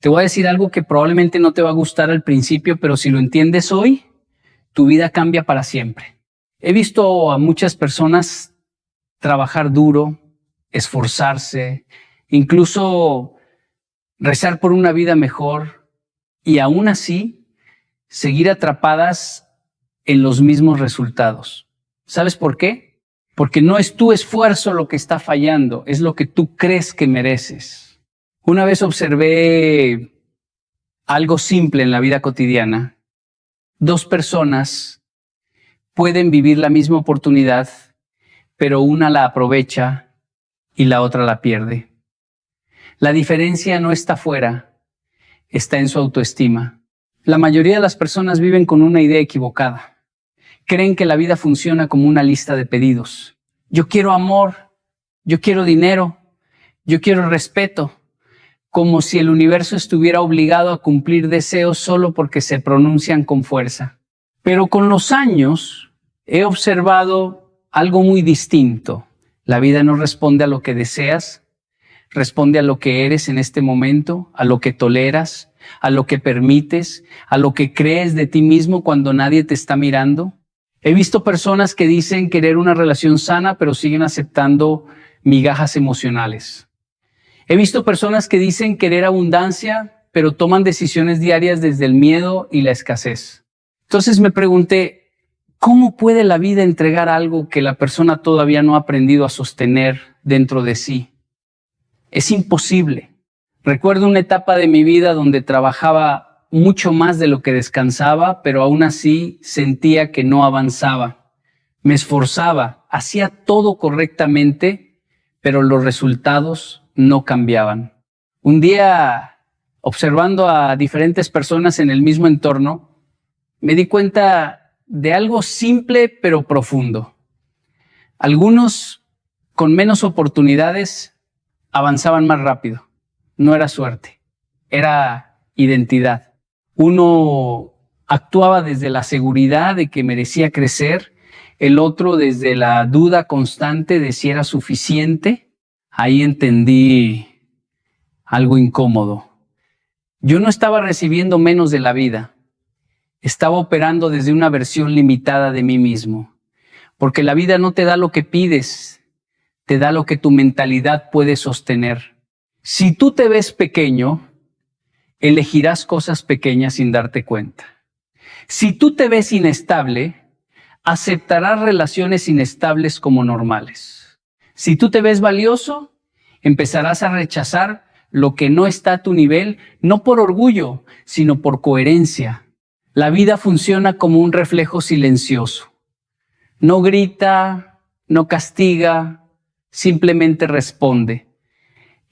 Te voy a decir algo que probablemente no te va a gustar al principio, pero si lo entiendes hoy, tu vida cambia para siempre. He visto a muchas personas trabajar duro, esforzarse, incluso rezar por una vida mejor y aún así seguir atrapadas en los mismos resultados. ¿Sabes por qué? Porque no es tu esfuerzo lo que está fallando, es lo que tú crees que mereces. Una vez observé algo simple en la vida cotidiana. Dos personas pueden vivir la misma oportunidad, pero una la aprovecha y la otra la pierde. La diferencia no está fuera, está en su autoestima. La mayoría de las personas viven con una idea equivocada. Creen que la vida funciona como una lista de pedidos. Yo quiero amor, yo quiero dinero, yo quiero respeto, como si el universo estuviera obligado a cumplir deseos solo porque se pronuncian con fuerza. Pero con los años he observado algo muy distinto. La vida no responde a lo que deseas, responde a lo que eres en este momento, a lo que toleras, a lo que permites, a lo que crees de ti mismo cuando nadie te está mirando. He visto personas que dicen querer una relación sana, pero siguen aceptando migajas emocionales. He visto personas que dicen querer abundancia, pero toman decisiones diarias desde el miedo y la escasez. Entonces me pregunté, ¿cómo puede la vida entregar algo que la persona todavía no ha aprendido a sostener dentro de sí? Es imposible. Recuerdo una etapa de mi vida donde trabajaba mucho más de lo que descansaba, pero aún así sentía que no avanzaba. Me esforzaba, hacía todo correctamente, pero los resultados no cambiaban. Un día, observando a diferentes personas en el mismo entorno, me di cuenta de algo simple pero profundo. Algunos con menos oportunidades avanzaban más rápido. No era suerte, era identidad. Uno actuaba desde la seguridad de que merecía crecer, el otro desde la duda constante de si era suficiente. Ahí entendí algo incómodo. Yo no estaba recibiendo menos de la vida. Estaba operando desde una versión limitada de mí mismo. Porque la vida no te da lo que pides, te da lo que tu mentalidad puede sostener. Si tú te ves pequeño, elegirás cosas pequeñas sin darte cuenta. Si tú te ves inestable, aceptarás relaciones inestables como normales. Si tú te ves valioso, empezarás a rechazar lo que no está a tu nivel, no por orgullo, sino por coherencia. La vida funciona como un reflejo silencioso. No grita, no castiga, simplemente responde.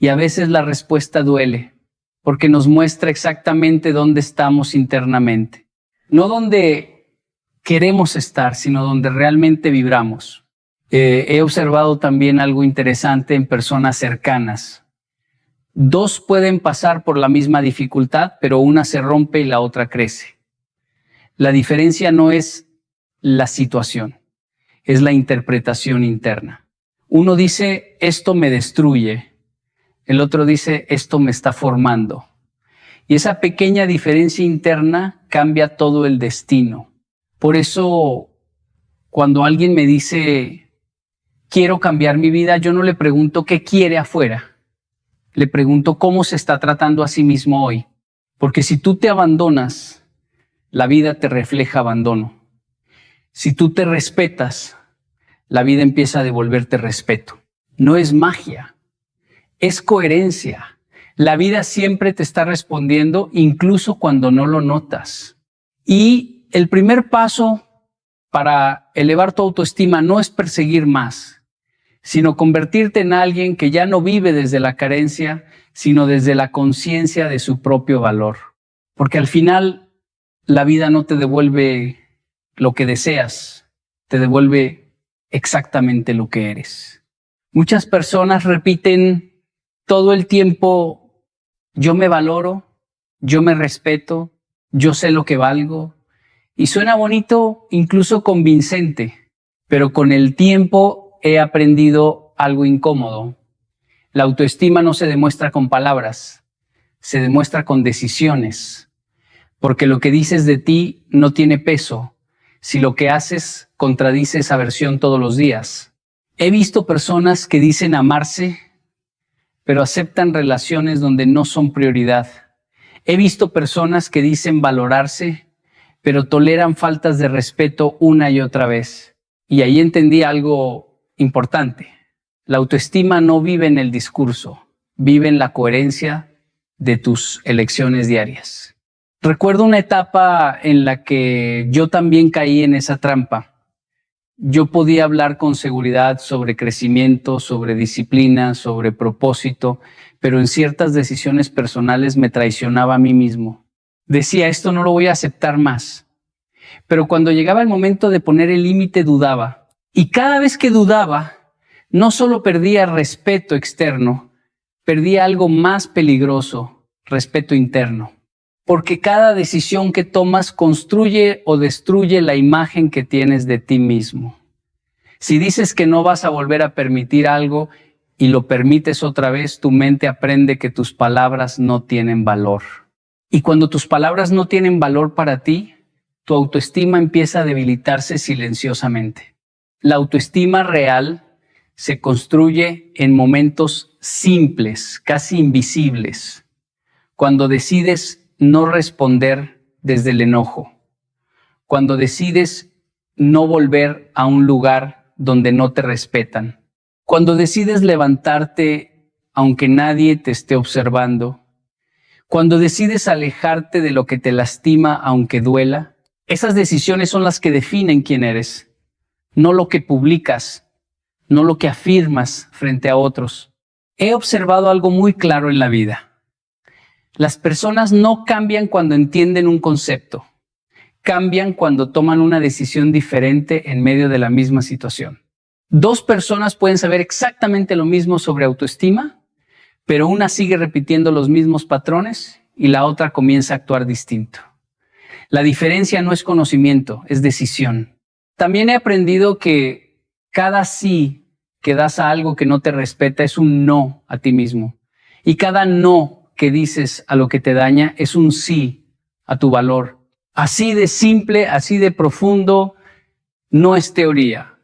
Y a veces la respuesta duele, porque nos muestra exactamente dónde estamos internamente. No donde queremos estar, sino donde realmente vibramos. He observado también algo interesante en personas cercanas. Dos pueden pasar por la misma dificultad, pero una se rompe y la otra crece. La diferencia no es la situación, es la interpretación interna. Uno dice, esto me destruye. El otro dice, esto me está formando. Y esa pequeña diferencia interna cambia todo el destino. Por eso, cuando alguien me dice, quiero cambiar mi vida, yo no le pregunto qué quiere afuera. Le pregunto cómo se está tratando a sí mismo hoy. Porque si tú te abandonas, la vida te refleja abandono. Si tú te respetas, la vida empieza a devolverte respeto. No es magia, es coherencia. La vida siempre te está respondiendo, incluso cuando no lo notas. Y el primer paso para elevar tu autoestima no es perseguir más, sino convertirte en alguien que ya no vive desde la carencia, sino desde la conciencia de su propio valor. Porque al final, la vida no te devuelve lo que deseas, te devuelve exactamente lo que eres. Muchas personas repiten todo el tiempo, yo me valoro, yo me respeto, yo sé lo que valgo. Y suena bonito, incluso convincente, pero con el tiempo he aprendido algo incómodo. La autoestima no se demuestra con palabras, se demuestra con decisiones, porque lo que dices de ti no tiene peso si lo que haces contradice esa versión todos los días. He visto personas que dicen amarse, pero aceptan relaciones donde no son prioridad. He visto personas que dicen valorarse, pero toleran faltas de respeto una y otra vez. Y ahí entendí algo importante. La autoestima no vive en el discurso, vive en la coherencia de tus elecciones diarias. Recuerdo una etapa en la que yo también caí en esa trampa. Yo podía hablar con seguridad sobre crecimiento, sobre disciplina, sobre propósito, pero en ciertas decisiones personales me traicionaba a mí mismo. Decía, esto no lo voy a aceptar más. Pero cuando llegaba el momento de poner el límite, dudaba. Y cada vez que dudaba, no solo perdía respeto externo, perdía algo más peligroso, respeto interno. Porque cada decisión que tomas construye o destruye la imagen que tienes de ti mismo. Si dices que no vas a volver a permitir algo y lo permites otra vez, tu mente aprende que tus palabras no tienen valor. Y cuando tus palabras no tienen valor para ti, tu autoestima empieza a debilitarse silenciosamente. La autoestima real se construye en momentos simples, casi invisibles, cuando decides no responder desde el enojo, cuando decides no volver a un lugar donde no te respetan, cuando decides levantarte aunque nadie te esté observando, cuando decides alejarte de lo que te lastima aunque duela. Esas decisiones son las que definen quién eres, no lo que publicas, no lo que afirmas frente a otros. He observado algo muy claro en la vida. Las personas no cambian cuando entienden un concepto, cambian cuando toman una decisión diferente en medio de la misma situación. Dos personas pueden saber exactamente lo mismo sobre autoestima, pero una sigue repitiendo los mismos patrones y la otra comienza a actuar distinto. La diferencia no es conocimiento, es decisión. También he aprendido que cada sí que das a algo que no te respeta es un no a ti mismo. Y cada no que dices a lo que te daña es un sí a tu valor. Así de simple, así de profundo, no es teoría,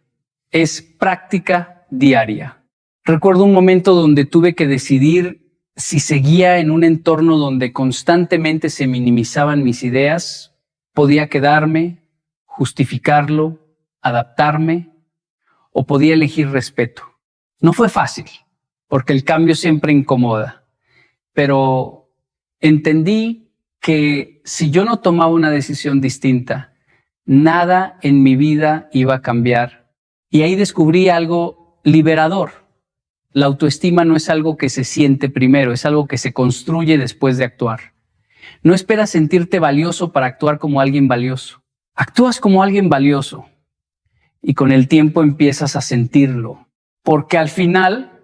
es práctica diaria. Recuerdo un momento donde tuve que decidir si seguía en un entorno donde constantemente se minimizaban mis ideas, podía quedarme, justificarlo, adaptarme, o podía elegir respeto. No fue fácil, porque el cambio siempre incomoda, pero entendí que si yo no tomaba una decisión distinta, nada en mi vida iba a cambiar. Y ahí descubrí algo liberador. La autoestima no es algo que se siente primero, es algo que se construye después de actuar. No esperas sentirte valioso para actuar como alguien valioso. Actúas como alguien valioso y con el tiempo empiezas a sentirlo. Porque al final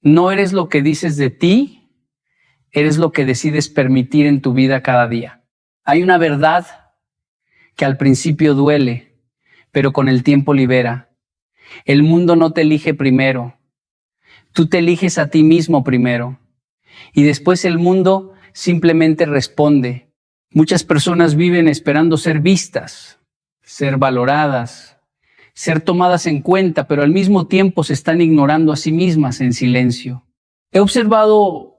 no eres lo que dices de ti, eres lo que decides permitir en tu vida cada día. Hay una verdad que al principio duele, pero con el tiempo libera. El mundo no te elige primero. Tú te eliges a ti mismo primero. Y después el mundo simplemente responde. Muchas personas viven esperando ser vistas, ser valoradas, ser tomadas en cuenta, pero al mismo tiempo se están ignorando a sí mismas en silencio. He observado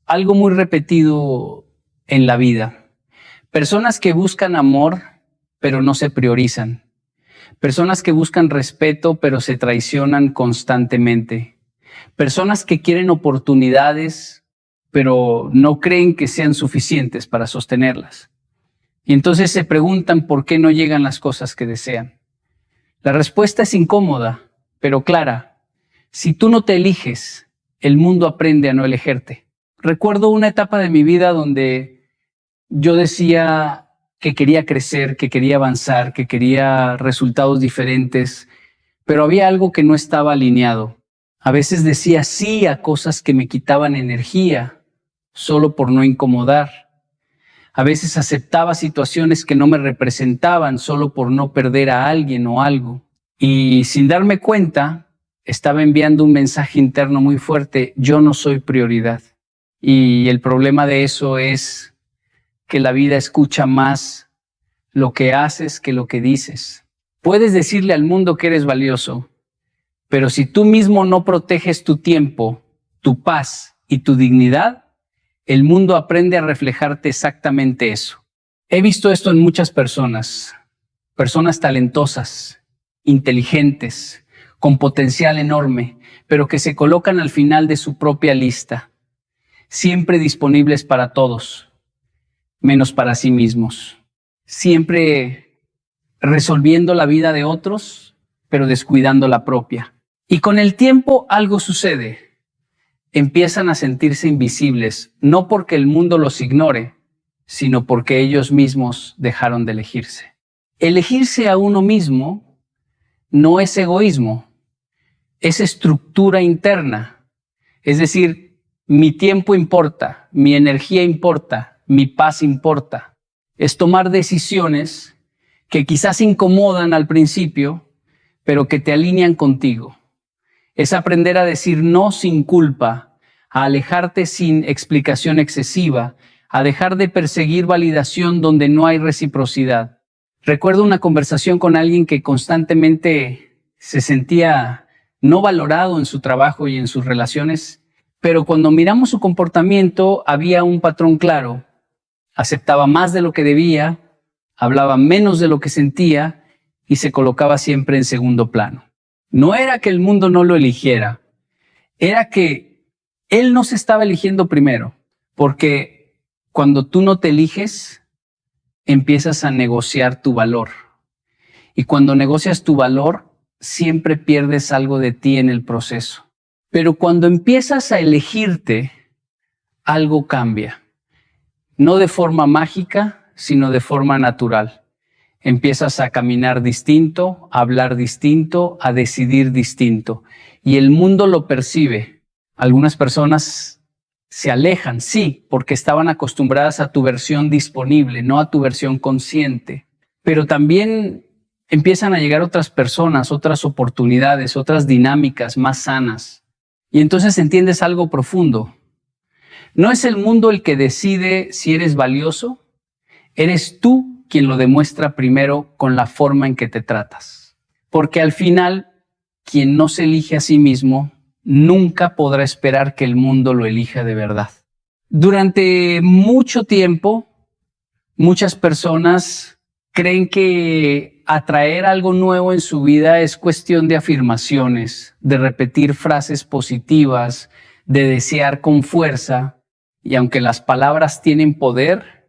algo muy repetido en la vida. Personas que buscan amor, pero no se priorizan. Personas que buscan respeto, pero se traicionan constantemente. Personas que quieren oportunidades, pero no creen que sean suficientes para sostenerlas. Y entonces se preguntan por qué no llegan las cosas que desean. La respuesta es incómoda, pero clara. Si tú no te eliges, el mundo aprende a no elegerte. Recuerdo una etapa de mi vida donde yo decía que quería crecer, que quería avanzar, que quería resultados diferentes, pero había algo que no estaba alineado. A veces decía sí a cosas que me quitaban energía, solo por no incomodar. A veces aceptaba situaciones que no me representaban, solo por no perder a alguien o algo. Y sin darme cuenta, estaba enviando un mensaje interno muy fuerte: yo no soy prioridad. Y el problema de eso es que la vida escucha más lo que haces que lo que dices. Puedes decirle al mundo que eres valioso, pero si tú mismo no proteges tu tiempo, tu paz y tu dignidad, el mundo aprende a reflejarte exactamente eso. He visto esto en muchas personas talentosas, inteligentes, con potencial enorme, pero que se colocan al final de su propia lista, siempre disponibles para todos, menos para sí mismos, siempre resolviendo la vida de otros, pero descuidando la propia. Y con el tiempo algo sucede. Empiezan a sentirse invisibles, no porque el mundo los ignore, sino porque ellos mismos dejaron de elegirse. Elegirse a uno mismo no es egoísmo, es estructura interna. Es decir, mi tiempo importa, mi energía importa, mi paz importa. Es tomar decisiones que quizás incomodan al principio, pero que te alinean contigo. Es aprender a decir no sin culpa, a alejarte sin explicación excesiva, a dejar de perseguir validación donde no hay reciprocidad. Recuerdo una conversación con alguien que constantemente se sentía no valorado en su trabajo y en sus relaciones, pero cuando miramos su comportamiento había un patrón claro. Aceptaba más de lo que debía, hablaba menos de lo que sentía y se colocaba siempre en segundo plano. No era que el mundo no lo eligiera, era que él no se estaba eligiendo primero, porque cuando tú no te eliges, empiezas a negociar tu valor. Y cuando negocias tu valor, siempre pierdes algo de ti en el proceso. Pero cuando empiezas a elegirte, algo cambia. No de forma mágica, sino de forma natural. Empiezas a caminar distinto, a hablar distinto, a decidir distinto. Y el mundo lo percibe. Algunas personas se alejan, sí, porque estaban acostumbradas a tu versión disponible, no a tu versión consciente. Pero también empiezan a llegar otras personas, otras oportunidades, otras dinámicas más sanas. Y entonces entiendes algo profundo. No es el mundo el que decide si eres valioso, eres tú quien lo demuestra primero con la forma en que te tratas. Porque al final, quien no se elige a sí mismo, nunca podrá esperar que el mundo lo elija de verdad. Durante mucho tiempo, muchas personas creen que atraer algo nuevo en su vida es cuestión de afirmaciones, de repetir frases positivas, de desear con fuerza. Y aunque las palabras tienen poder,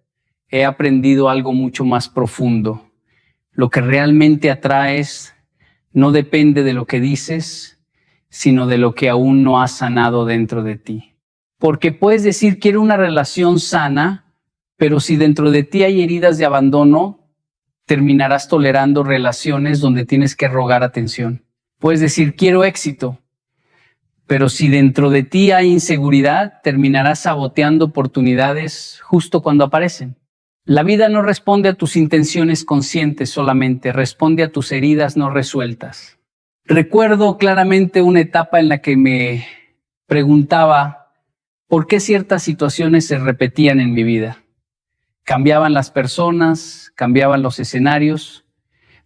he aprendido algo mucho más profundo. Lo que realmente atraes no depende de lo que dices, sino de lo que aún no has sanado dentro de ti. Porque puedes decir, quiero una relación sana, pero si dentro de ti hay heridas de abandono, terminarás tolerando relaciones donde tienes que rogar atención. Puedes decir, quiero éxito, pero si dentro de ti hay inseguridad, terminarás saboteando oportunidades justo cuando aparecen. La vida no responde a tus intenciones conscientes solamente, responde a tus heridas no resueltas. Recuerdo claramente una etapa en la que me preguntaba por qué ciertas situaciones se repetían en mi vida. Cambiaban las personas, cambiaban los escenarios,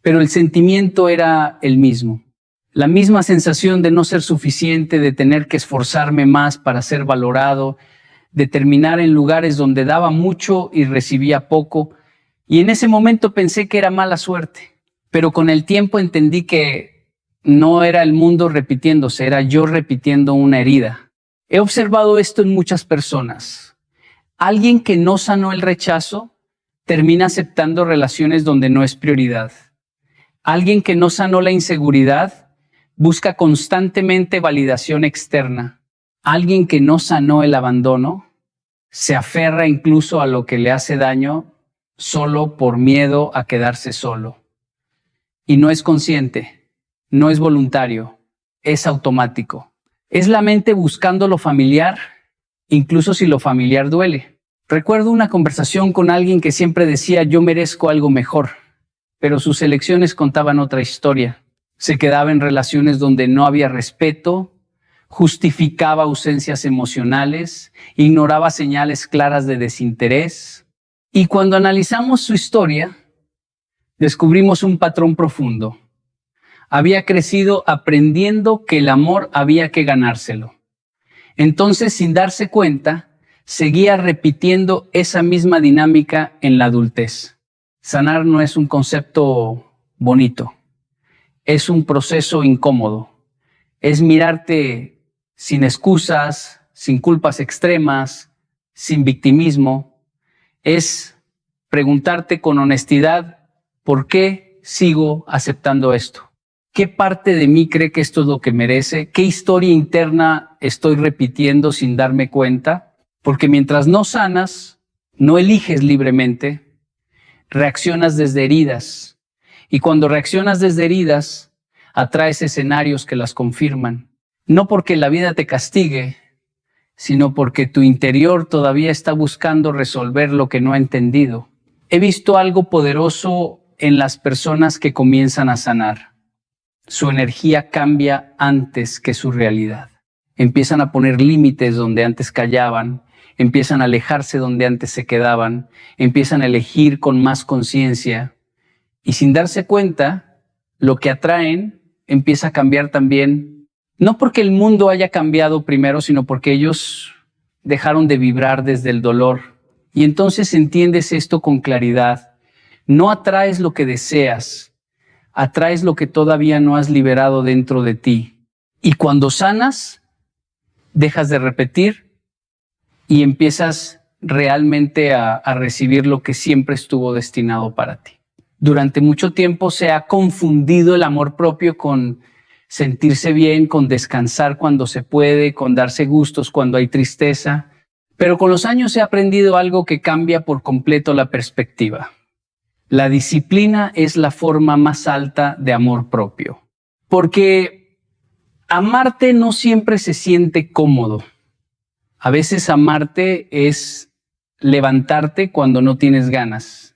pero el sentimiento era el mismo. La misma sensación de no ser suficiente, de tener que esforzarme más para ser valorado, de terminar en lugares donde daba mucho y recibía poco. Y en ese momento pensé que era mala suerte, pero con el tiempo entendí que no era el mundo repitiéndose, era yo repitiendo una herida. He observado esto en muchas personas. Alguien que no sanó el rechazo termina aceptando relaciones donde no es prioridad. Alguien que no sanó la inseguridad busca constantemente validación externa. Alguien que no sanó el abandono se aferra incluso a lo que le hace daño solo por miedo a quedarse solo. Y no es consciente, no es voluntario, es automático. Es la mente buscando lo familiar, incluso si lo familiar duele. Recuerdo una conversación con alguien que siempre decía yo merezco algo mejor, pero sus elecciones contaban otra historia. Se quedaba en relaciones donde no había respeto, justificaba ausencias emocionales, ignoraba señales claras de desinterés. Y cuando analizamos su historia, descubrimos un patrón profundo. Había crecido aprendiendo que el amor había que ganárselo. Entonces, sin darse cuenta, seguía repitiendo esa misma dinámica en la adultez. Sanar no es un concepto bonito, es un proceso incómodo. Es mirarte sin excusas, sin culpas extremas, sin victimismo. Es preguntarte con honestidad, ¿por qué sigo aceptando esto? ¿Qué parte de mí cree que esto es lo que merece? ¿Qué historia interna estoy repitiendo sin darme cuenta? Porque mientras no sanas, no eliges libremente, reaccionas desde heridas. Y cuando reaccionas desde heridas, atraes escenarios que las confirman. No porque la vida te castigue, sino porque tu interior todavía está buscando resolver lo que no ha entendido. He visto algo poderoso en las personas que comienzan a sanar. Su energía cambia antes que su realidad. Empiezan a poner límites donde antes callaban, empiezan a alejarse donde antes se quedaban, empiezan a elegir con más conciencia y sin darse cuenta, lo que atraen empieza a cambiar también, no porque el mundo haya cambiado primero, sino porque ellos dejaron de vibrar desde el dolor. Y entonces entiendes esto con claridad. No atraes lo que deseas, atraes lo que todavía no has liberado dentro de ti. Y cuando sanas, dejas de repetir y empiezas realmente a recibir lo que siempre estuvo destinado para ti. Durante mucho tiempo se ha confundido el amor propio con sentirse bien, con descansar cuando se puede, con darse gustos cuando hay tristeza. Pero con los años he aprendido algo que cambia por completo la perspectiva. La disciplina es la forma más alta de amor propio. Porque amarte no siempre se siente cómodo. A veces amarte es levantarte cuando no tienes ganas.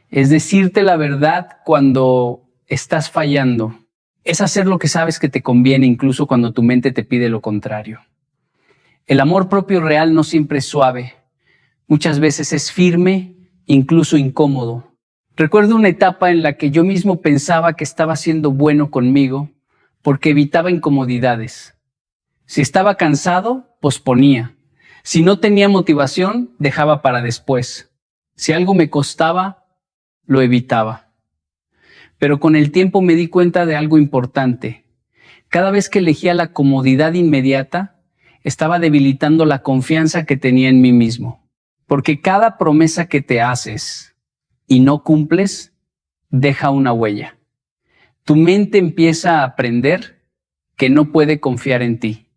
Es decirte la verdad cuando estás fallando. Es hacer lo que sabes que te conviene incluso cuando tu mente te pide lo contrario. El amor propio real no siempre es suave. Muchas veces es firme, incluso incómodo. Recuerdo una etapa en la que yo mismo pensaba que estaba siendo bueno conmigo porque evitaba incomodidades. Si estaba cansado, posponía. Si no tenía motivación, dejaba para después. Si algo me costaba, lo evitaba. Pero con el tiempo me di cuenta de algo importante. Cada vez que elegía la comodidad inmediata, estaba debilitando la confianza que tenía en mí mismo. Porque cada promesa que te haces y no cumples, deja una huella. Tu mente empieza a aprender que no puede confiar en ti.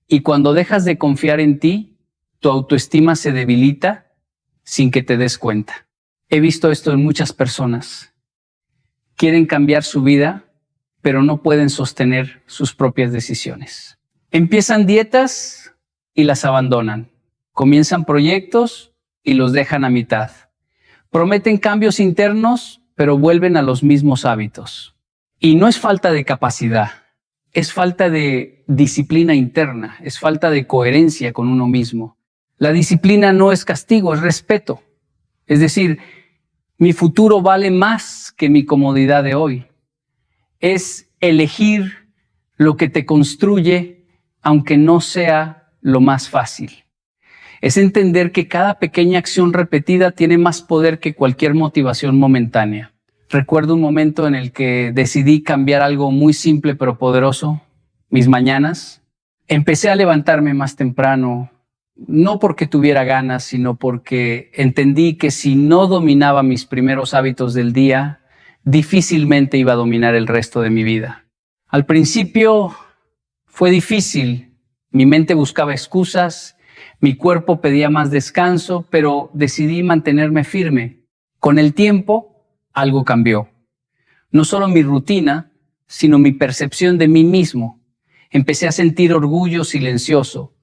Y cuando dejas de confiar en ti, tu autoestima se debilita sin que te des cuenta. He visto esto en muchas personas. Quieren cambiar su vida, pero no pueden sostener sus propias decisiones. Empiezan dietas y las abandonan. Comienzan proyectos y los dejan a mitad. Prometen cambios internos, pero vuelven a los mismos hábitos. Y no es falta de capacidad, es falta de disciplina interna, es falta de coherencia con uno mismo. La disciplina no es castigo, es respeto. Es decir, mi futuro vale más que mi comodidad de hoy. Es elegir lo que te construye, aunque no sea lo más fácil. Es entender que cada pequeña acción repetida tiene más poder que cualquier motivación momentánea. Recuerdo un momento en el que decidí cambiar algo muy simple pero poderoso, mis mañanas. Empecé a levantarme más temprano, no porque tuviera ganas, sino porque entendí que si no dominaba mis primeros hábitos del día, difícilmente iba a dominar el resto de mi vida. Al principio fue difícil, mi mente buscaba excusas, mi cuerpo pedía más descanso, pero decidí mantenerme firme. Con el tiempo, algo cambió. No solo mi rutina, sino mi percepción de mí mismo. Empecé a sentir orgullo silencioso,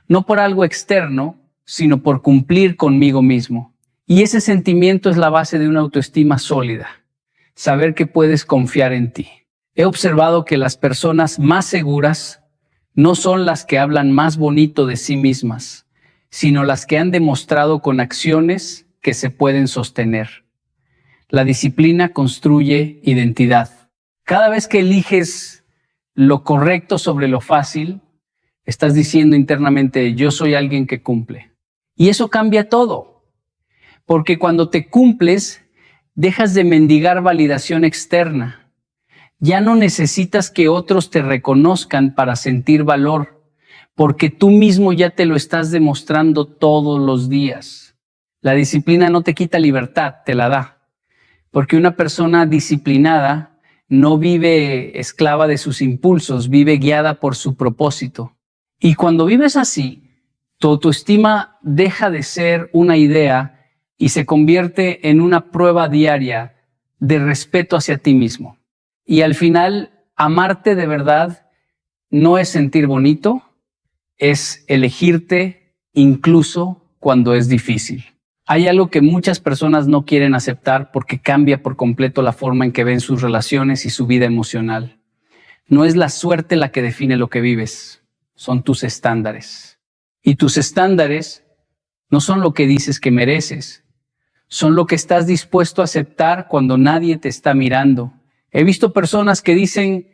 no por algo externo, sino por cumplir conmigo mismo. Y ese sentimiento es la base de una autoestima sólida. Saber que puedes confiar en ti. He observado que las personas más seguras no son las que hablan más bonito de sí mismas, sino las que han demostrado con acciones que se pueden sostener. La disciplina construye identidad. Cada vez que eliges lo correcto sobre lo fácil, estás diciendo internamente, yo soy alguien que cumple. Y eso cambia todo. Porque cuando te cumples, dejas de mendigar validación externa. Ya no necesitas que otros te reconozcan para sentir valor, porque tú mismo ya te lo estás demostrando todos los días. La disciplina no te quita libertad, te la da. Porque una persona disciplinada no vive esclava de sus impulsos, vive guiada por su propósito. Y cuando vives así, tu autoestima deja de ser una idea y se convierte en una prueba diaria de respeto hacia ti mismo. Y al final, amarte de verdad no es sentir bonito, es elegirte incluso cuando es difícil. Hay algo que muchas personas no quieren aceptar porque cambia por completo la forma en que ven sus relaciones y su vida emocional. No es la suerte la que define lo que vives, son tus estándares. Y tus estándares no son lo que dices que mereces, son lo que estás dispuesto a aceptar cuando nadie te está mirando. He visto personas que dicen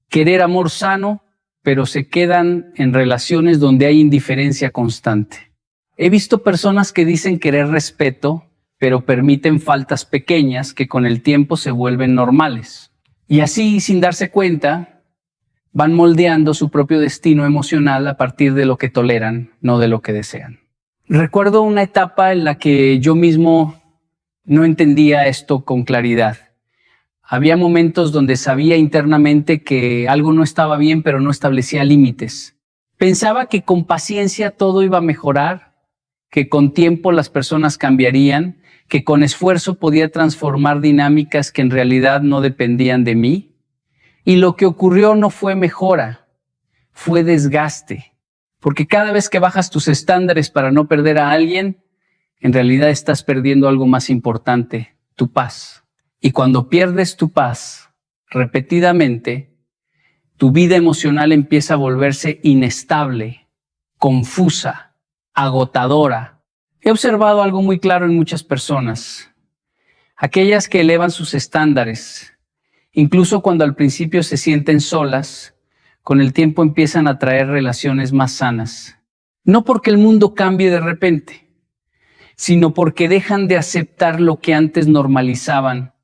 querer amor sano, pero se quedan en relaciones donde hay indiferencia constante. He visto personas que dicen querer respeto, pero permiten faltas pequeñas que con el tiempo se vuelven normales. Y así, sin darse cuenta, van moldeando su propio destino emocional a partir de lo que toleran, no de lo que desean. Recuerdo una etapa en la que yo mismo no entendía esto con claridad. Había momentos donde sabía internamente que algo no estaba bien, pero no establecía límites. Pensaba que con paciencia todo iba a mejorar, que con tiempo las personas cambiarían, que con esfuerzo podía transformar dinámicas que en realidad no dependían de mí. Y lo que ocurrió no fue mejora, fue desgaste. Porque cada vez que bajas tus estándares para no perder a alguien, en realidad estás perdiendo algo más importante, tu paz. Y cuando pierdes tu paz repetidamente, tu vida emocional empieza a volverse inestable, confusa, agotadora. He observado algo muy claro en muchas personas. Aquellas que elevan sus estándares, incluso cuando al principio se sienten solas, con el tiempo empiezan a traer relaciones más sanas. No porque el mundo cambie de repente, sino porque dejan de aceptar lo que antes normalizaban.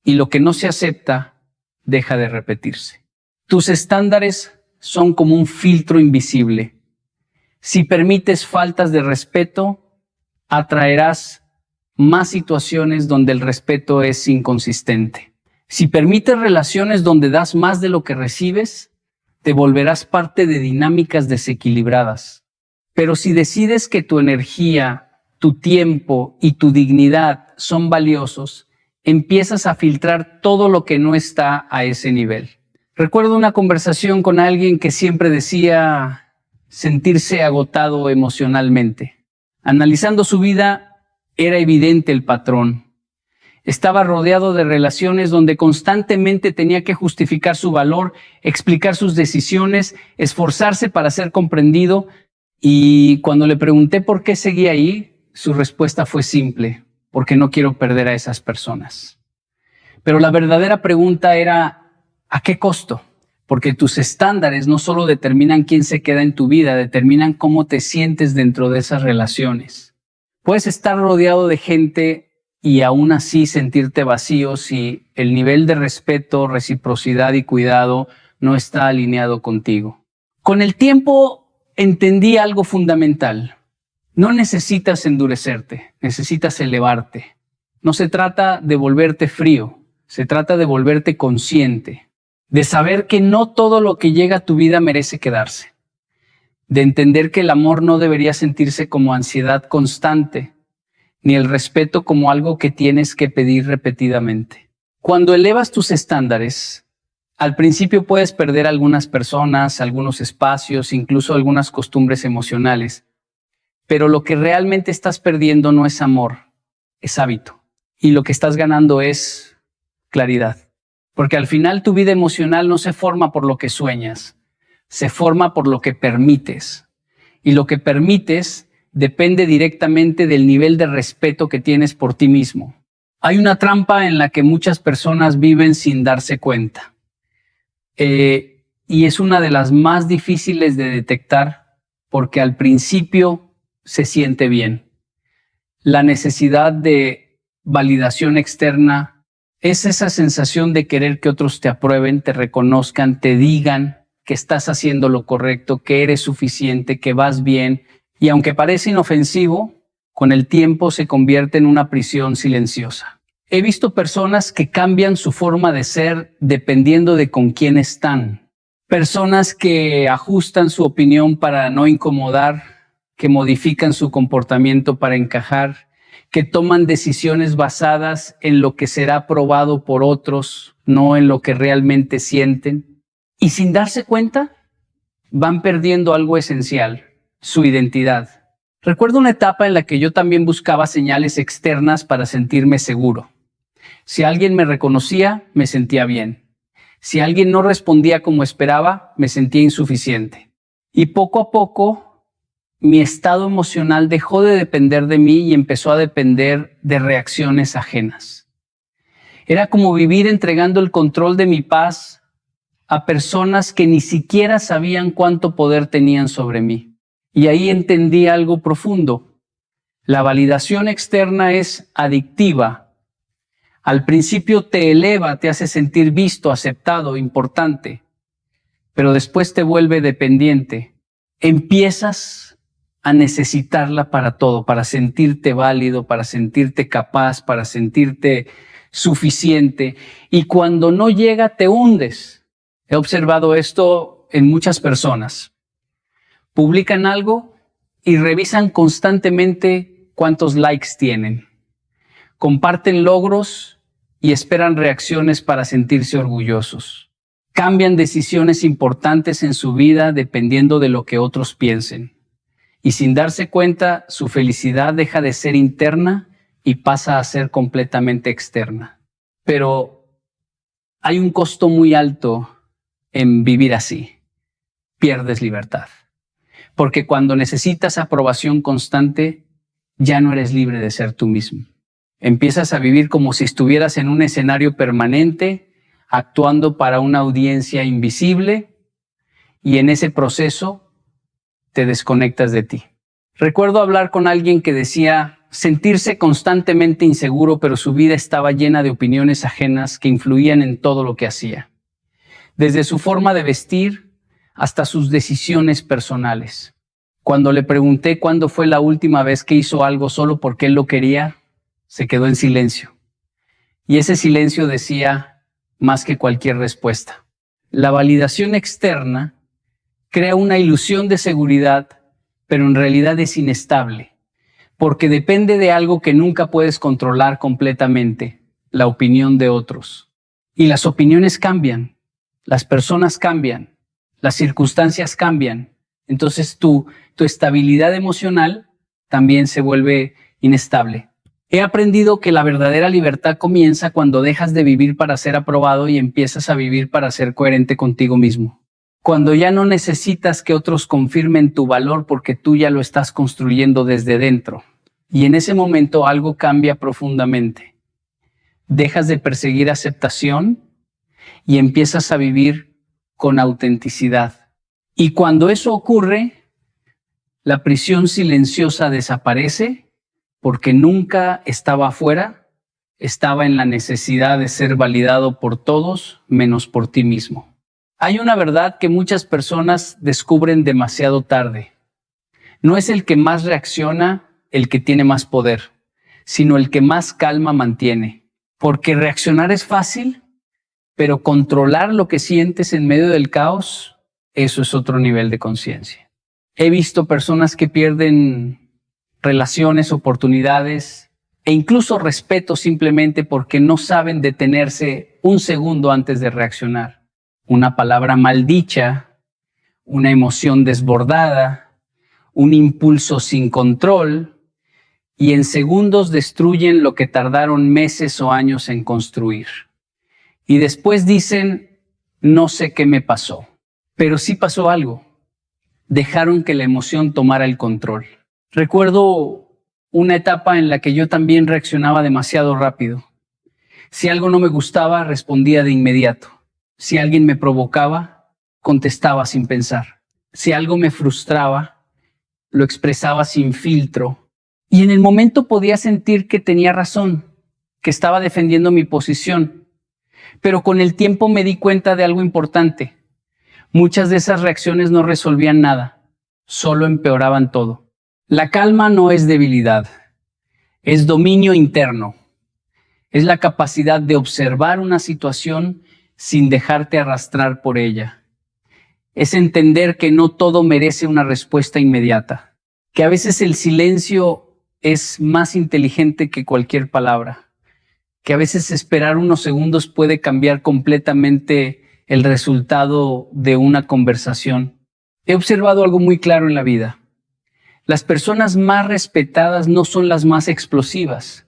Y lo que no se acepta, deja de repetirse. Tus estándares son como un filtro invisible. Si permites faltas de respeto, atraerás más situaciones donde el respeto es inconsistente. Si permites relaciones donde das más de lo que recibes, te volverás parte de dinámicas desequilibradas. Pero si decides que tu energía, tu tiempo y tu dignidad son valiosos, empiezas a filtrar todo lo que no está a ese nivel. Recuerdo una conversación con alguien que siempre decía sentirse agotado emocionalmente. Analizando su vida, era evidente el patrón. Estaba rodeado de relaciones donde constantemente tenía que justificar su valor, explicar sus decisiones, esforzarse para ser comprendido. Y cuando le pregunté por qué seguía ahí, su respuesta fue simple: porque no quiero perder a esas personas. Pero la verdadera pregunta era, ¿a qué costo? Porque tus estándares no solo determinan quién se queda en tu vida, determinan cómo te sientes dentro de esas relaciones. Puedes estar rodeado de gente y aún así sentirte vacío si el nivel de respeto, reciprocidad y cuidado no está alineado contigo. Con el tiempo entendí algo fundamental. No necesitas endurecerte, necesitas elevarte. No se trata de volverte frío, se trata de volverte consciente, de saber que no todo lo que llega a tu vida merece quedarse, de entender que el amor no debería sentirse como ansiedad constante, ni el respeto como algo que tienes que pedir repetidamente. Cuando elevas tus estándares, al principio puedes perder algunas personas, algunos espacios, incluso algunas costumbres emocionales. Pero lo que realmente estás perdiendo no es amor, es hábito. Y lo que estás ganando es claridad. Porque al final tu vida emocional no se forma por lo que sueñas, se forma por lo que permites. Y lo que permites depende directamente del nivel de respeto que tienes por ti mismo. Hay una trampa en la que muchas personas viven sin darse cuenta. Y es una de las más difíciles de detectar porque al principio se siente bien. La necesidad de validación externa es esa sensación de querer que otros te aprueben, te reconozcan, te digan que estás haciendo lo correcto, que eres suficiente, que vas bien. Y aunque parece inofensivo, con el tiempo se convierte en una prisión silenciosa. He visto personas que cambian su forma de ser dependiendo de con quién están. Personas que ajustan su opinión para no incomodar, que modifican su comportamiento para encajar, que toman decisiones basadas en lo que será aprobado por otros, no en lo que realmente sienten. Y sin darse cuenta, van perdiendo algo esencial, su identidad. Recuerdo una etapa en la que yo también buscaba señales externas para sentirme seguro. Si alguien me reconocía, me sentía bien. Si alguien no respondía como esperaba, me sentía insuficiente. Y poco a poco, mi estado emocional dejó de depender de mí y empezó a depender de reacciones ajenas. Era como vivir entregando el control de mi paz a personas que ni siquiera sabían cuánto poder tenían sobre mí. Y ahí entendí algo profundo. La validación externa es adictiva. Al principio te eleva, te hace sentir visto, aceptado, importante, pero después te vuelve dependiente. Empiezas a necesitarla para todo, para sentirte válido, para sentirte capaz, para sentirte suficiente. Y cuando no llega, te hundes. He observado esto en muchas personas. Publican algo y revisan constantemente cuántos likes tienen. Comparten logros y esperan reacciones para sentirse orgullosos. Cambian decisiones importantes en su vida dependiendo de lo que otros piensen. Y sin darse cuenta, su felicidad deja de ser interna y pasa a ser completamente externa. Pero hay un costo muy alto en vivir así. Pierdes libertad. Porque cuando necesitas aprobación constante, ya no eres libre de ser tú mismo. Empiezas a vivir como si estuvieras en un escenario permanente, actuando para una audiencia invisible, y en ese proceso te desconectas de ti. Recuerdo hablar con alguien que decía sentirse constantemente inseguro, pero su vida estaba llena de opiniones ajenas que influían en todo lo que hacía. Desde su forma de vestir hasta sus decisiones personales. Cuando le pregunté cuándo fue la última vez que hizo algo solo porque él lo quería, se quedó en silencio. Y ese silencio decía más que cualquier respuesta. La validación externa crea una ilusión de seguridad, pero en realidad es inestable, porque depende de algo que nunca puedes controlar completamente, la opinión de otros. Y las opiniones cambian, las personas cambian, las circunstancias cambian. Entonces tu estabilidad emocional también se vuelve inestable. He aprendido que la verdadera libertad comienza cuando dejas de vivir para ser aprobado y empiezas a vivir para ser coherente contigo mismo. Cuando ya no necesitas que otros confirmen tu valor porque tú ya lo estás construyendo desde dentro. Y en ese momento algo cambia profundamente. Dejas de perseguir aceptación y empiezas a vivir con autenticidad. Y cuando eso ocurre, la prisión silenciosa desaparece porque nunca estaba afuera, estaba en la necesidad de ser validado por todos menos por ti mismo. Hay una verdad que muchas personas descubren demasiado tarde. No es el que más reacciona el que tiene más poder, sino el que más calma mantiene. Porque reaccionar es fácil, pero controlar lo que sientes en medio del caos, eso es otro nivel de conciencia. He visto personas que pierden relaciones, oportunidades e incluso respeto simplemente porque no saben detenerse un segundo antes de reaccionar. Una palabra maldicha, una emoción desbordada, un impulso sin control y en segundos destruyen lo que tardaron meses o años en construir. Y después dicen, no sé qué me pasó. Pero sí pasó algo. Dejaron que la emoción tomara el control. Recuerdo una etapa en la que yo también reaccionaba demasiado rápido. Si algo no me gustaba, respondía de inmediato. Si alguien me provocaba, contestaba sin pensar. Si algo me frustraba, lo expresaba sin filtro. Y en el momento podía sentir que tenía razón, que estaba defendiendo mi posición. Pero con el tiempo me di cuenta de algo importante. Muchas de esas reacciones no resolvían nada, solo empeoraban todo. La calma no es debilidad, es dominio interno. Es la capacidad de observar una situación sin dejarte arrastrar por ella. Es entender que no todo merece una respuesta inmediata, que a veces el silencio es más inteligente que cualquier palabra, que a veces esperar unos segundos puede cambiar completamente el resultado de una conversación. He observado algo muy claro en la vida. Las personas más respetadas no son las más explosivas,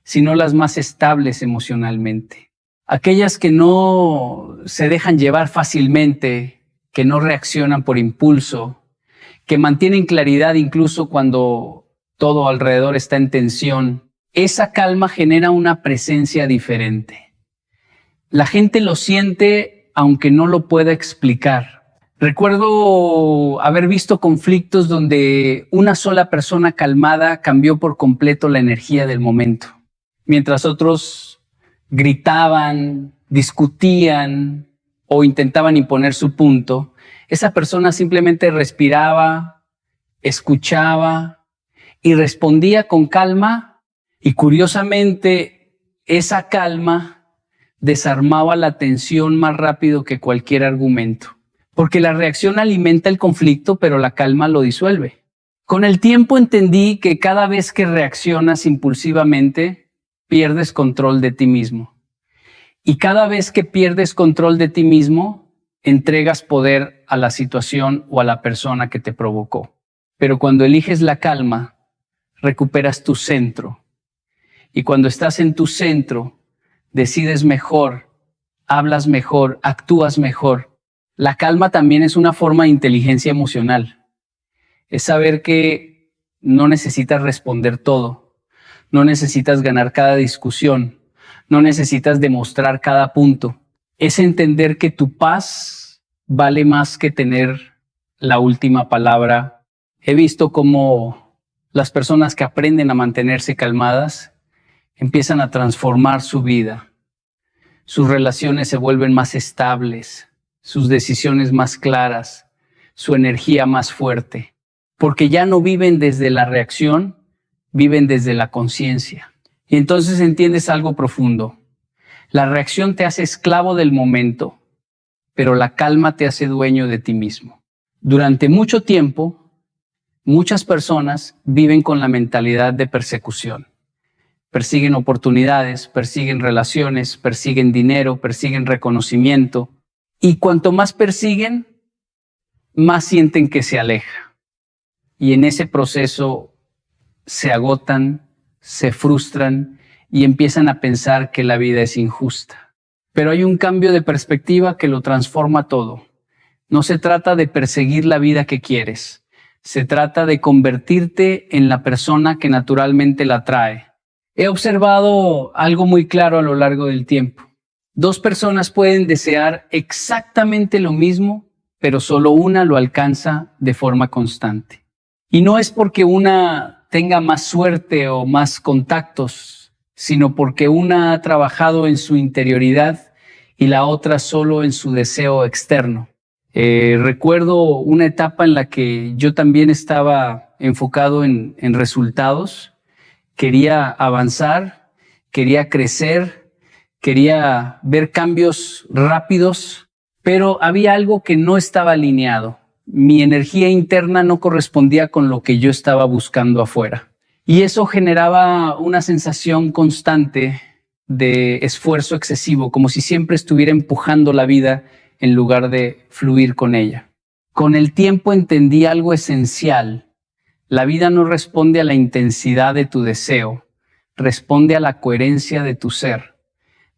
sino las más estables emocionalmente. Aquellas que no se dejan llevar fácilmente, que no reaccionan por impulso, que mantienen claridad incluso cuando todo alrededor está en tensión. Esa calma genera una presencia diferente. La gente lo siente aunque no lo pueda explicar. Recuerdo haber visto conflictos donde una sola persona calmada cambió por completo la energía del momento, mientras otros gritaban, discutían o intentaban imponer su punto. Esa persona simplemente respiraba, escuchaba y respondía con calma, y curiosamente esa calma desarmaba la tensión más rápido que cualquier argumento, porque la reacción alimenta el conflicto, pero la calma lo disuelve. Con el tiempo entendí que cada vez que reaccionas impulsivamente, pierdes control de ti mismo. Y cada vez que pierdes control de ti mismo, entregas poder a la situación o a la persona que te provocó. Pero cuando eliges la calma, recuperas tu centro. Y cuando estás en tu centro, decides mejor, hablas mejor, actúas mejor. La calma también es una forma de inteligencia emocional. Es saber que no necesitas responder todo, no necesitas ganar cada discusión, no necesitas demostrar cada punto. Es entender que tu paz vale más que tener la última palabra. He visto cómo las personas que aprenden a mantenerse calmadas empiezan a transformar su vida. Sus relaciones se vuelven más estables, sus decisiones más claras, su energía más fuerte, porque ya no viven desde la reacción, viven desde la conciencia. Y entonces entiendes algo profundo. La reacción te hace esclavo del momento, pero la calma te hace dueño de ti mismo. Durante mucho tiempo, muchas personas viven con la mentalidad de persecución. Persiguen oportunidades, persiguen relaciones, persiguen dinero, persiguen reconocimiento. Y cuanto más persiguen, más sienten que se aleja. Y en ese proceso se agotan, se frustran y empiezan a pensar que la vida es injusta. Pero hay un cambio de perspectiva que lo transforma todo. No se trata de perseguir la vida que quieres. Se trata de convertirte en la persona que naturalmente la trae. He observado algo muy claro a lo largo del tiempo. Dos personas pueden desear exactamente lo mismo, pero solo una lo alcanza de forma constante. Y no es porque una tenga más suerte o más contactos, sino porque una ha trabajado en su interioridad y la otra solo en su deseo externo. Recuerdo una etapa en la que yo también estaba enfocado en resultados. Quería avanzar, quería crecer, quería ver cambios rápidos, pero había algo que no estaba alineado. Mi energía interna no correspondía con lo que yo estaba buscando afuera. Y eso generaba una sensación constante de esfuerzo excesivo, como si siempre estuviera empujando la vida en lugar de fluir con ella. Con el tiempo entendí algo esencial. La vida no responde a la intensidad de tu deseo, responde a la coherencia de tu ser.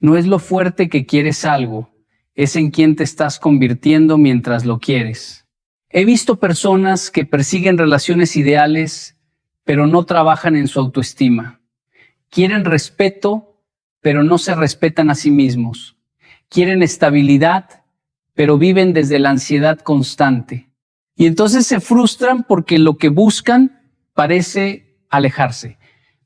No es lo fuerte que quieres algo, es en quien te estás convirtiendo mientras lo quieres. He visto personas que persiguen relaciones ideales, pero no trabajan en su autoestima. Quieren respeto, pero no se respetan a sí mismos. Quieren estabilidad, pero viven desde la ansiedad constante. Y entonces se frustran porque lo que buscan parece alejarse.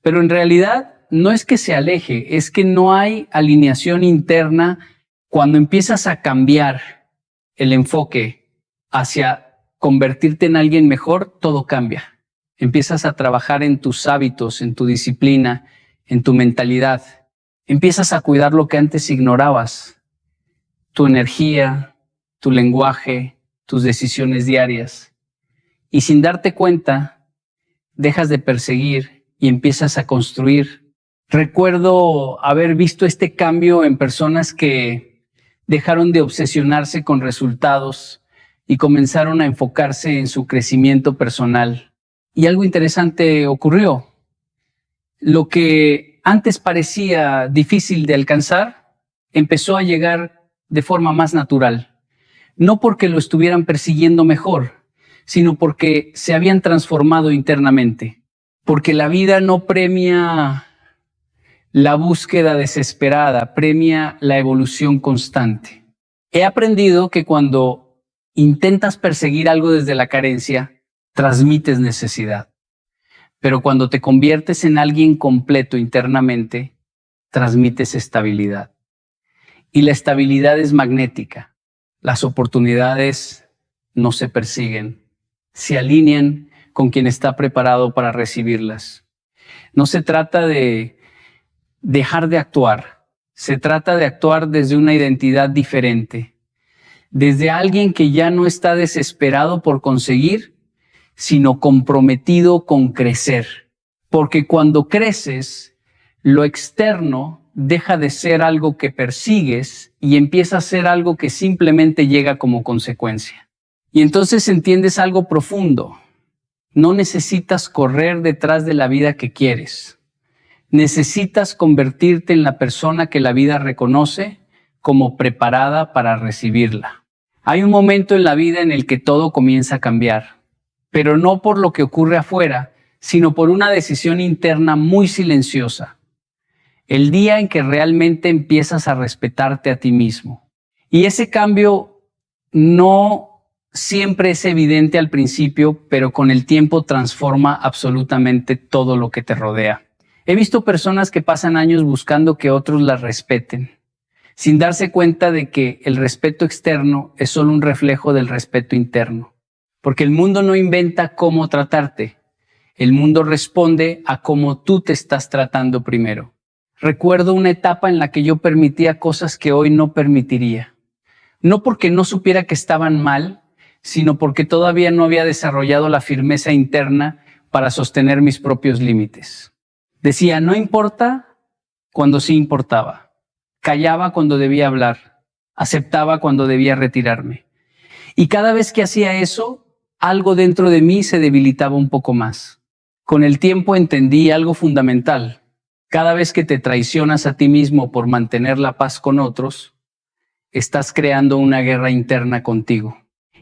Pero en realidad no es que se aleje, es que no hay alineación interna. Cuando empiezas a cambiar el enfoque hacia convertirte en alguien mejor, todo cambia. Empiezas a trabajar en tus hábitos, en tu disciplina, en tu mentalidad. Empiezas a cuidar lo que antes ignorabas, tu energía, tu lenguaje, tus decisiones diarias. Y sin darte cuenta, dejas de perseguir y empiezas a construir. Recuerdo haber visto este cambio en personas que dejaron de obsesionarse con resultados y comenzaron a enfocarse en su crecimiento personal. Y algo interesante ocurrió. Lo que antes parecía difícil de alcanzar, empezó a llegar de forma más natural. No porque lo estuvieran persiguiendo mejor, sino porque se habían transformado internamente. Porque la vida no premia la búsqueda desesperada, premia la evolución constante. He aprendido que cuando intentas perseguir algo desde la carencia, transmites necesidad. Pero cuando te conviertes en alguien completo internamente, transmites estabilidad. Y la estabilidad es magnética. Las oportunidades no se persiguen, se alinean con quien está preparado para recibirlas. No se trata de dejar de actuar, se trata de actuar desde una identidad diferente, desde alguien que ya no está desesperado por conseguir, sino comprometido con crecer. Porque cuando creces, lo externo deja de ser algo que persigues y empieza a ser algo que simplemente llega como consecuencia. Y entonces entiendes algo profundo. No necesitas correr detrás de la vida que quieres. Necesitas convertirte en la persona que la vida reconoce como preparada para recibirla. Hay un momento en la vida en el que todo comienza a cambiar, pero no por lo que ocurre afuera, sino por una decisión interna muy silenciosa. El día en que realmente empiezas a respetarte a ti mismo. Y ese cambio no siempre es evidente al principio, pero con el tiempo transforma absolutamente todo lo que te rodea. He visto personas que pasan años buscando que otros las respeten, sin darse cuenta de que el respeto externo es solo un reflejo del respeto interno. Porque el mundo no inventa cómo tratarte. El mundo responde a cómo tú te estás tratando primero. Recuerdo una etapa en la que yo permitía cosas que hoy no permitiría. No porque no supiera que estaban mal, sino porque todavía no había desarrollado la firmeza interna para sostener mis propios límites. Decía, no importa cuando sí importaba. Callaba cuando debía hablar. Aceptaba cuando debía retirarme. Y cada vez que hacía eso, algo dentro de mí se debilitaba un poco más. Con el tiempo entendí algo fundamental. Cada vez que te traicionas a ti mismo por mantener la paz con otros, estás creando una guerra interna contigo.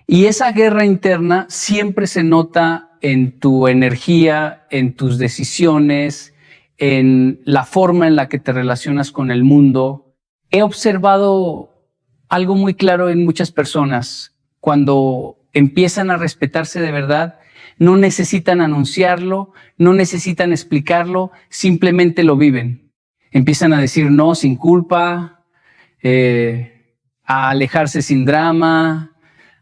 Y esa guerra interna siempre se nota en tu energía, en tus decisiones, en la forma en la que te relacionas con el mundo. He observado algo muy claro en muchas personas. Cuando empiezan a respetarse de verdad, no necesitan anunciarlo, no necesitan explicarlo, simplemente lo viven. Empiezan a decir no sin culpa, a alejarse sin drama,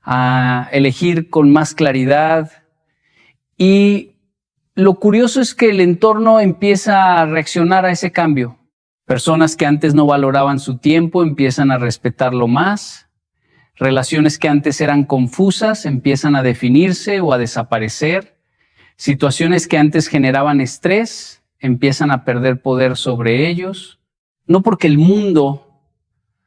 a elegir con más claridad. Y lo curioso es que el entorno empieza a reaccionar a ese cambio. Personas que antes no valoraban su tiempo empiezan a respetarlo más. Relaciones que antes eran confusas empiezan a definirse o a desaparecer. Situaciones que antes generaban estrés empiezan a perder poder sobre ellos. No porque el mundo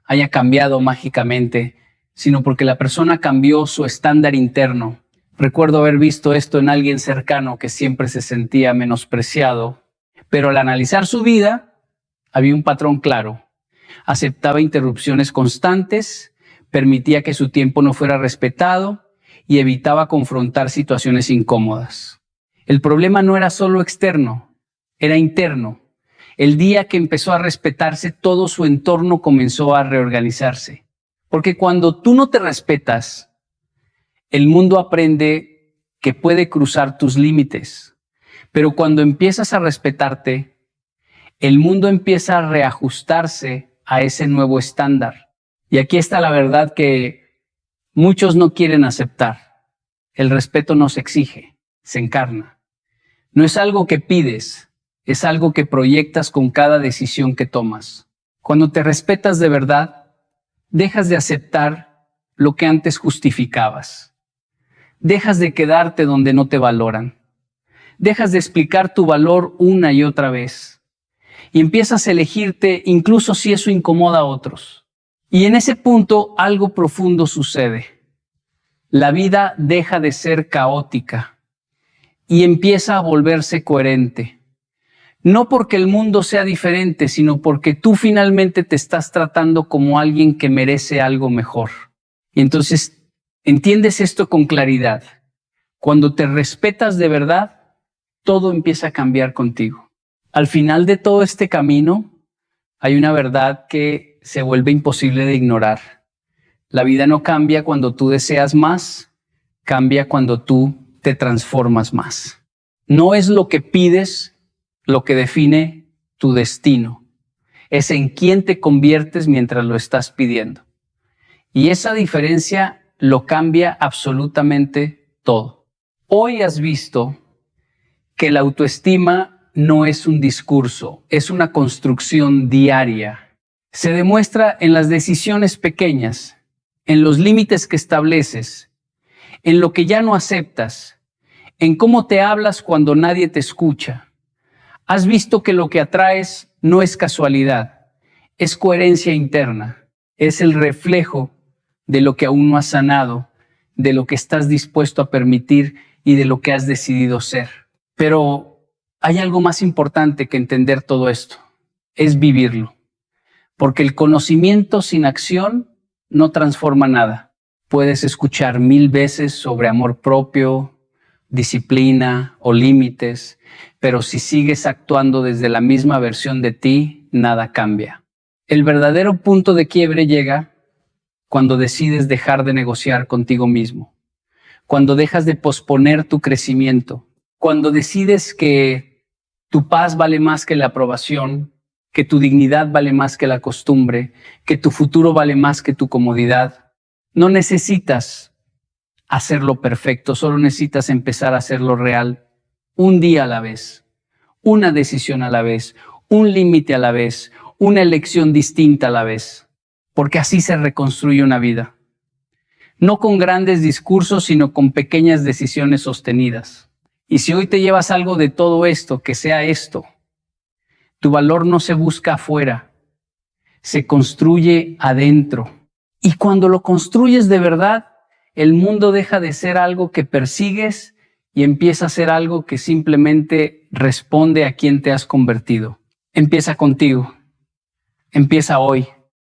haya cambiado mágicamente, sino porque la persona cambió su estándar interno. Recuerdo haber visto esto en alguien cercano que siempre se sentía menospreciado, pero al analizar su vida había un patrón claro. Aceptaba interrupciones constantes, permitía que su tiempo no fuera respetado y evitaba confrontar situaciones incómodas. El problema no era solo externo, era interno. El día que empezó a respetarse, todo su entorno comenzó a reorganizarse. Porque cuando tú no te respetas, el mundo aprende que puede cruzar tus límites. Pero cuando empiezas a respetarte, el mundo empieza a reajustarse a ese nuevo estándar. Y aquí está la verdad que muchos no quieren aceptar. El respeto no se exige, se encarna. No es algo que pides, es algo que proyectas con cada decisión que tomas. Cuando te respetas de verdad, dejas de aceptar lo que antes justificabas. Dejas de quedarte donde no te valoran. Dejas de explicar tu valor una y otra vez. Y empiezas a elegirte incluso si eso incomoda a otros. Y en ese punto algo profundo sucede. La vida deja de ser caótica y empieza a volverse coherente. No porque el mundo sea diferente, sino porque tú finalmente te estás tratando como alguien que merece algo mejor. Y entonces entiendes esto con claridad. Cuando te respetas de verdad, todo empieza a cambiar contigo. Al final de todo este camino, hay una verdad que se vuelve imposible de ignorar. La vida no cambia cuando tú deseas más, cambia cuando tú te transformas más. No es lo que pides lo que define tu destino. Es en quién te conviertes mientras lo estás pidiendo. Y esa diferencia lo cambia absolutamente todo. Hoy has visto que la autoestima no es un discurso, es una construcción diaria. Se demuestra en las decisiones pequeñas, en los límites que estableces, en lo que ya no aceptas, en cómo te hablas cuando nadie te escucha. Has visto que lo que atraes no es casualidad, es coherencia interna, es el reflejo de lo que aún no has sanado, de lo que estás dispuesto a permitir y de lo que has decidido ser. Pero hay algo más importante que entender todo esto, es vivirlo. Porque el conocimiento sin acción no transforma nada. Puedes escuchar 1000 veces sobre amor propio, disciplina o límites, pero si sigues actuando desde la misma versión de ti, nada cambia. El verdadero punto de quiebre llega cuando decides dejar de negociar contigo mismo, cuando dejas de posponer tu crecimiento, cuando decides que tu paz vale más que la aprobación, que tu dignidad vale más que la costumbre, que tu futuro vale más que tu comodidad. No necesitas hacerlo perfecto, solo necesitas empezar a hacerlo real, un día a la vez, una decisión a la vez, un límite a la vez, una elección distinta a la vez, porque así se reconstruye una vida. No con grandes discursos, sino con pequeñas decisiones sostenidas. Y si hoy te llevas algo de todo esto, que sea esto, tu valor no se busca afuera, se construye adentro. Y cuando lo construyes de verdad, el mundo deja de ser algo que persigues y empieza a ser algo que simplemente responde a quien te has convertido. Empieza contigo. Empieza hoy.